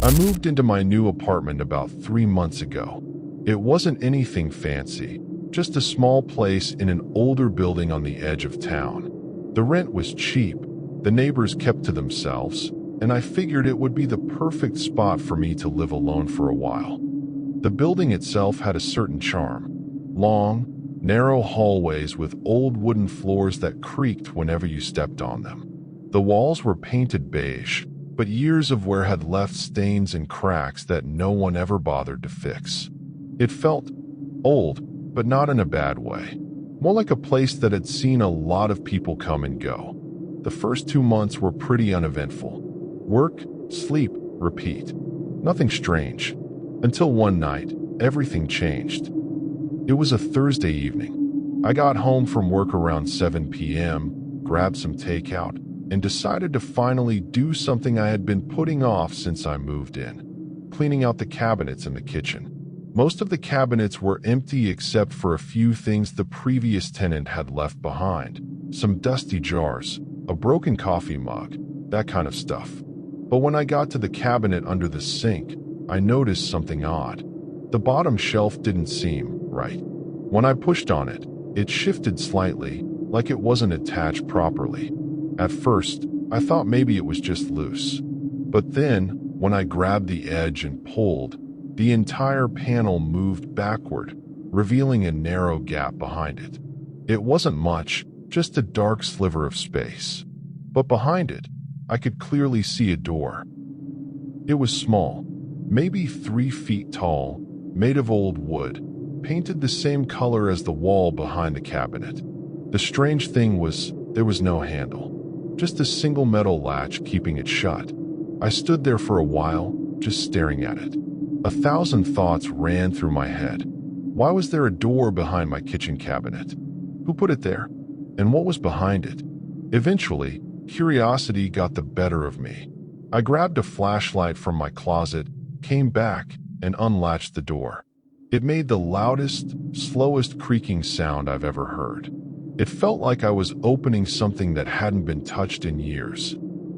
I moved into my new apartment about 3 months ago. It wasn't anything fancy, just a small place in an older building on the edge of town. The rent was cheap, the neighbors kept to themselves, and I figured it would be the perfect spot for me to live alone for a while. The building itself had a certain charm. Long, narrow hallways with old wooden floors that creaked whenever you stepped on them. The walls were painted beige, but years of wear had left stains and cracks that no one ever bothered to fix. It felt old, but not in a bad way. More like a place that had seen a lot of people come and go. The first 2 months were pretty uneventful. Work, sleep, repeat. Nothing strange. Until one night, everything changed. It was a Thursday evening. I got home from work around 7 p.m., grabbed some takeout, and decided to finally do something I had been putting off since I moved in: cleaning out the cabinets in the kitchen. Most of the cabinets were empty except for a few things the previous tenant had left behind. Some dusty jars, a broken coffee mug, that kind of stuff. But when I got to the cabinet under the sink, I noticed something odd. The bottom shelf didn't seem right. When I pushed on it, it shifted slightly, like it wasn't attached properly. At first, I thought maybe it was just loose. But then, when I grabbed the edge and pulled, the entire panel moved backward, revealing a narrow gap behind it. It wasn't much, just a dark sliver of space. But behind it, I could clearly see a door. It was small, maybe 3 feet tall, made of old wood, painted the same color as the wall behind the cabinet. The strange thing was, there was no handle. Just a single metal latch keeping it shut. I stood there for a while, just staring at it. 1,000 thoughts ran through my head. Why was there a door behind my kitchen cabinet? Who put it there? And what was behind it? Eventually, curiosity got the better of me. I grabbed a flashlight from my closet, came back, and unlatched the door. It made the loudest, slowest creaking sound I've ever heard. It felt like I was opening something that hadn't been touched in years.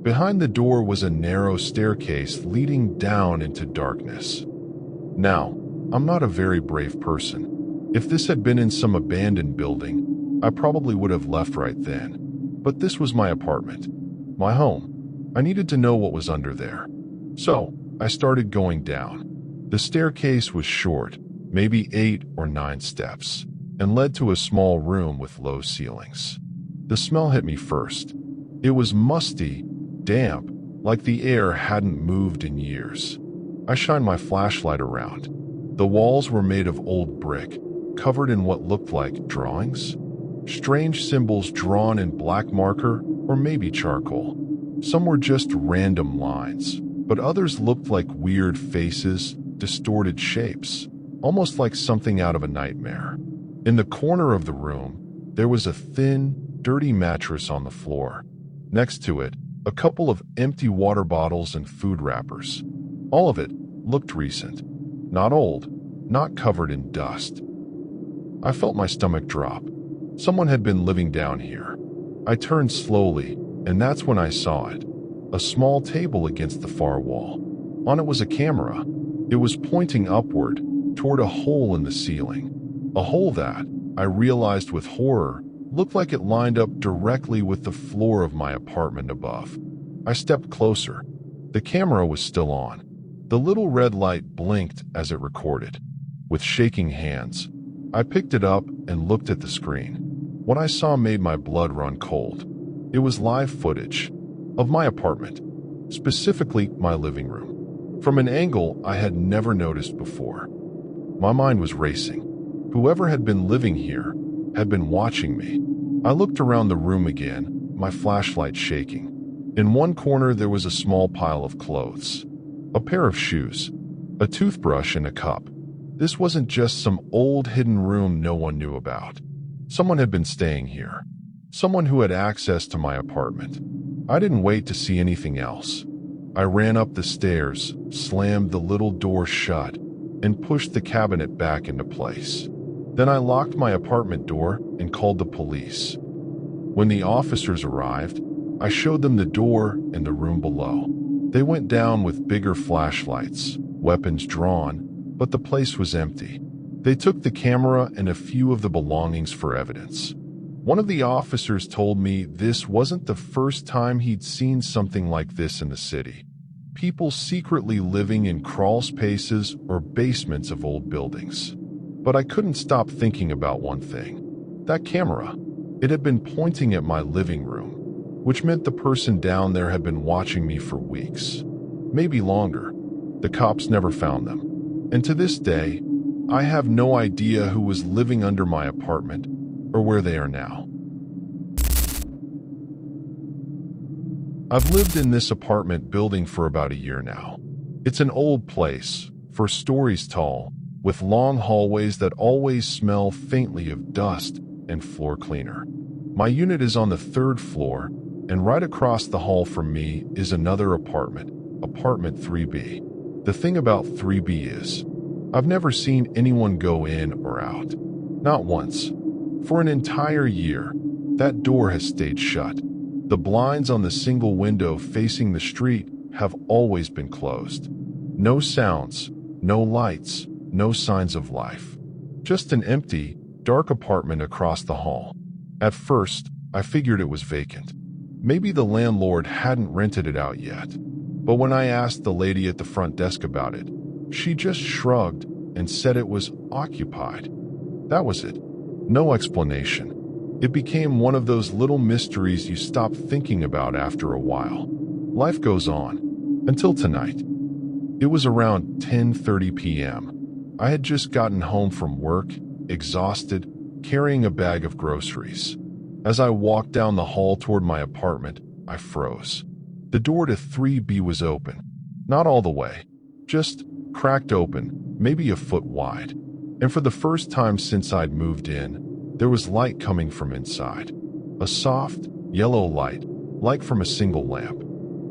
Behind the door was a narrow staircase leading down into darkness. Now, I'm not a very brave person. If this had been in some abandoned building, I probably would have left right then. But this was my apartment, my home. I needed to know what was under there. So, I started going down. The staircase was short, maybe 8 or 9 steps, and led to a small room with low ceilings. The smell hit me first. It was musty, damp, like the air hadn't moved in years. I shined my flashlight around. The walls were made of old brick, covered in what looked like drawings. Strange symbols drawn in black marker or maybe charcoal. Some were just random lines, but others looked like weird faces, distorted shapes, almost like something out of a nightmare. In the corner of the room, there was a thin, dirty mattress on the floor. Next to it, a couple of empty water bottles and food wrappers. All of it looked recent. Not old, not covered in dust. I felt my stomach drop. Someone had been living down here. I turned slowly, and that's when I saw it. A small table against the far wall. On it was a camera. It was pointing upward, toward a hole in the ceiling. A hole that, I realized with horror, looked like it lined up directly with the floor of my apartment above. I stepped closer. The camera was still on. The little red light blinked as it recorded. With shaking hands, I picked it up and looked at the screen. What I saw made my blood run cold. It was live footage of my apartment, specifically my living room, from an angle I had never noticed before. My mind was racing. Whoever had been living here had been watching me. I looked around the room again, my flashlight shaking. In one corner there was a small pile of clothes, a pair of shoes, a toothbrush, and a cup. This wasn't just some old hidden room no one knew about. Someone had been staying here. Someone who had access to my apartment. I didn't wait to see anything else. I ran up the stairs, slammed the little door shut, and pushed the cabinet back into place. Then I locked my apartment door and called the police. When the officers arrived, I showed them the door and the room below. They went down with bigger flashlights, weapons drawn, but the place was empty. They took the camera and a few of the belongings for evidence. One of the officers told me this wasn't the first time he'd seen something like this in the city. People secretly living in crawl spaces or basements of old buildings. But I couldn't stop thinking about one thing. That camera. It had been pointing at my living room, which meant the person down there had been watching me for weeks, maybe longer. The cops never found them. And to this day, I have no idea who was living under my apartment or where they are now. I've lived in this apartment building for about a year now. It's an old place, 4 stories tall, with long hallways that always smell faintly of dust and floor cleaner. My unit is on the 3rd floor, and right across the hall from me is another apartment, apartment 3B. The thing about 3B is, I've never seen anyone go in or out. Not once. For an entire year, that door has stayed shut. The blinds on the single window facing the street have always been closed. No sounds, no lights, no signs of life. Just an empty, dark apartment across the hall. At first, I figured it was vacant. Maybe the landlord hadn't rented it out yet. But when I asked the lady at the front desk about it, she just shrugged and said it was occupied. That was it. No explanation. It became one of those little mysteries you stop thinking about after a while. Life goes on. Until tonight. It was around 10:30 p.m. I had just gotten home from work, exhausted, carrying a bag of groceries. As I walked down the hall toward my apartment, I froze. The door to 3B was open. Not all the way. Just cracked open, maybe a foot wide. And for the first time since I'd moved in, there was light coming from inside. A soft, yellow light, like from a single lamp.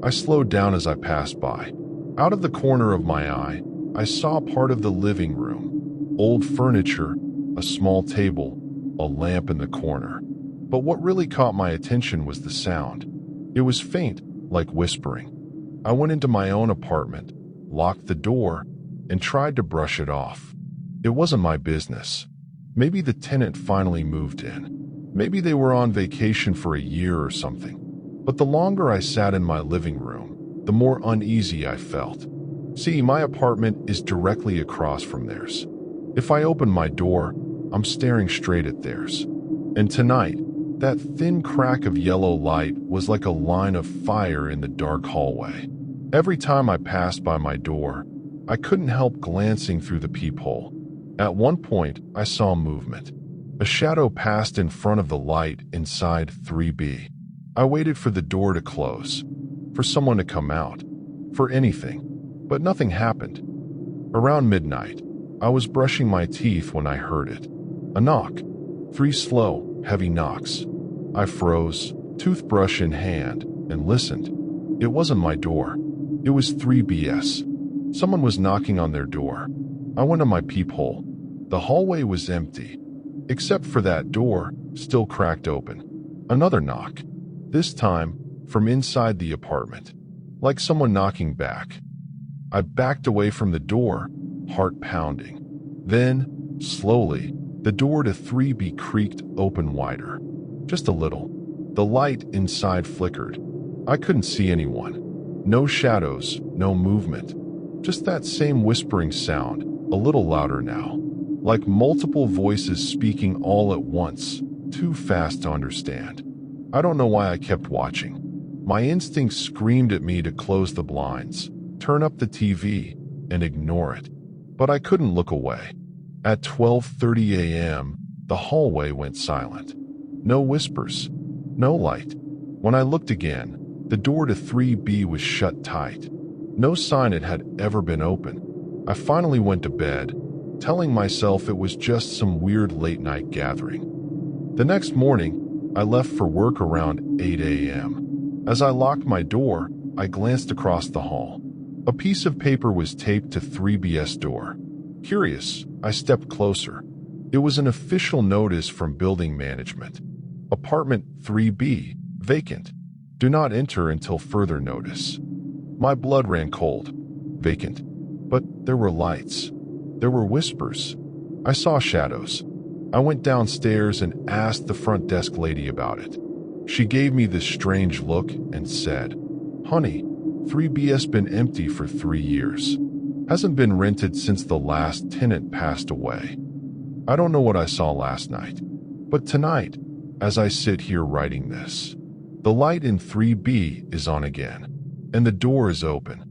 I slowed down as I passed by. Out of the corner of my eye, I saw part of the living room. Old furniture, a small table, a lamp in the corner. But what really caught my attention was the sound. It was faint, like whispering. I went into my own apartment, locked the door, and tried to brush it off. It wasn't my business. Maybe the tenant finally moved in. Maybe they were on vacation for a year or something. But the longer I sat in my living room, the more uneasy I felt. See, my apartment is directly across from theirs. If I open my door, I'm staring straight at theirs. And tonight, that thin crack of yellow light was like a line of fire in the dark hallway. Every time I passed by my door, I couldn't help glancing through the peephole. At one point, I saw movement. A shadow passed in front of the light inside 3B. I waited for the door to close, for someone to come out, for anything, but nothing happened. Around midnight, I was brushing my teeth when I heard it. A knock. 3 slow, heavy knocks. I froze, toothbrush in hand, and listened. It wasn't my door. It was 3BS. Someone was knocking on their door. I went to my peephole. The hallway was empty, except for that door, still cracked open. Another knock. This time, from inside the apartment. Like someone knocking back. I backed away from the door, heart pounding. Then, slowly, the door to 3B creaked open wider. Just a little. The light inside flickered. I couldn't see anyone. No shadows, no movement. Just that same whispering sound, a little louder now. Like multiple voices speaking all at once, too fast to understand. I don't know why I kept watching. My instincts screamed at me to close the blinds, turn up the TV, and ignore it. But I couldn't look away. At 12:30 a.m., the hallway went silent. No whispers, no light. When I looked again, the door to 3B was shut tight. No sign it had ever been open. I finally went to bed, telling myself it was just some weird late-night gathering. The next morning, I left for work around 8 a.m. As I locked my door, I glanced across the hall. A piece of paper was taped to 3BS door. Curious, I stepped closer. It was an official notice from building management. Apartment 3B, vacant. Do not enter until further notice. My blood ran cold, vacant. But there were lights. There were whispers. I saw shadows. I went downstairs and asked the front desk lady about it. She gave me this strange look and said, "Honey, 3B's been empty for 3 years. Hasn't been rented since the last tenant passed away." I don't know what I saw last night, but tonight, as I sit here writing this, the light in 3B is on again, and the door is open.